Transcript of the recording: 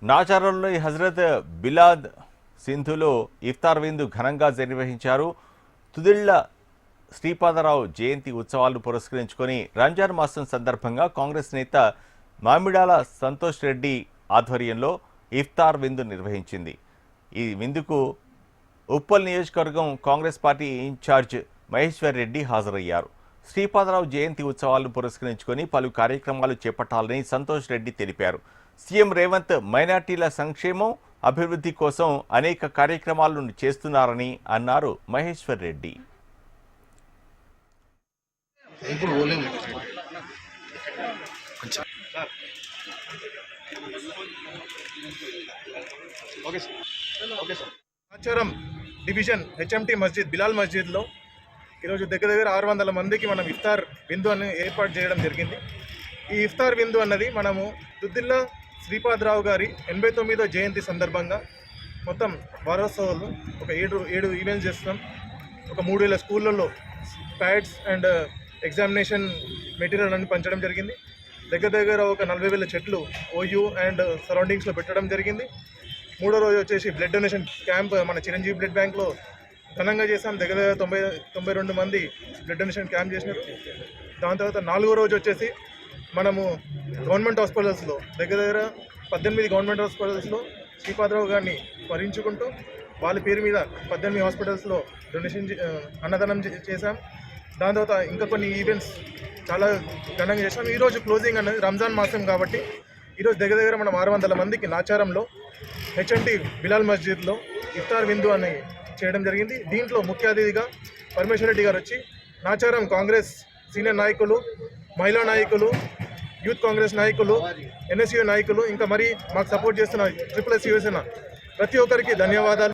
నాచారంలోని హజరత్ బిలాద్ సింధులో ఇఫ్తార్ విందు ఘనంగా నిర్వహించారు. తుదిళ్ల శ్రీపాదరావు జయంతి ఉత్సవాలను పురస్కరించుకొని రంజాన్ మాసం సందర్భంగా కాంగ్రెస్ నేత మామిడాల సంతోష్ రెడ్డి ఆధ్వర్యంలో ఇఫ్తార్ విందు నిర్వహించింది. ఈ విందుకు ఉప్పల్ నియోజకవర్గం కాంగ్రెస్ పార్టీ ఇన్ఛార్జ్ మహేశ్వర్ రెడ్డి హాజరయ్యారు. శ్రీపాదరావు జయంతి ఉత్సవాలను పురస్కరించుకొని పలు కార్యక్రమాలు చేపట్టాలని సంతోష్ రెడ్డి తెలిపారు. సీఎం రేవంత్ మైనార్టీల సంక్షేమం, అభివృద్ధి కోసం అనేక కార్యక్రమాలను చేస్తున్నారని అన్నారు మహేశ్వర్ రెడ్డి. ఆచారం డివిజన్ హెచ్ఎంటీ మస్జిద్ బిలాల్ మస్జిద్లో ఈరోజు దగ్గర 600 మందికి మనం ఇఫ్తార్ విందు అని ఏర్పాటు చేయడం జరిగింది. ఈ ఇఫ్తార్ విందు అన్నది మనము దుద్దిల్ల శ్రీపాదరావు గారి 89వ జయంతి సందర్భంగా మొత్తం వారోత్సవాలు ఒక 7 ఈవెంట్స్ చేస్తున్నాం. ఒక 3000 స్కూళ్ళల్లో ప్యాడ్స్ అండ్ ఎగ్జామినేషన్ మెటీరియల్ అని పంచడం జరిగింది. దగ్గర ఒక 40,000 చెట్లు ఓయూ అండ్ సరౌండింగ్స్లో పెట్టడం జరిగింది. మూడో రోజు వచ్చేసి బ్లడ్ డొనేషన్ క్యాంప్ మన చిరంజీవి బ్లడ్ బ్యాంక్లో ఘనంగా చేసాం. దగ్గర 92 మంది బ్లడ్ డొనేషన్ క్యాంప్ చేసినారు. దాని తర్వాత 4వ రోజు వచ్చేసి మనము గవర్నమెంట్ హాస్పిటల్స్లో దగ్గర 18 గవర్నమెంట్ హాస్పిటల్స్లో శ్రీపాదరావు గారిని స్మరించుకుంటూ వాళ్ళ పేరు మీద 18 హాస్పిటల్స్లో డొనేషన్ అన్నదానం చేశాం. దాని తర్వాత ఇంకా కొన్ని ఈవెంట్స్ చాలా ఘనంగా చేసాం. ఈరోజు క్లోజింగ్ అన్నది రంజాన్ మాసం కాబట్టి ఈరోజు దగ్గర మనం 600 మందికి నాచారంలో హెచ్ఎంటీ బిలాల్ మస్జిద్లో ఇఫ్తార్ విందు అని చేయడం జరిగింది. దీంట్లో ముఖ్య అతిథిగా పరమేశ్వర్ రెడ్డి గారు వచ్చి నాచారం కాంగ్రెస్ సీనియర్ నాయకులు, మహిళా నాయకులు, యూత్ కాంగ్రెస్ నాయకులు, ఎన్ఎస్యూ నాయకులు, ఇంకా మరి మాకు సపోర్ట్ చేస్తున్న SSS యువసేన ప్రతి ఒక్కరికి ధన్యవాదాలు.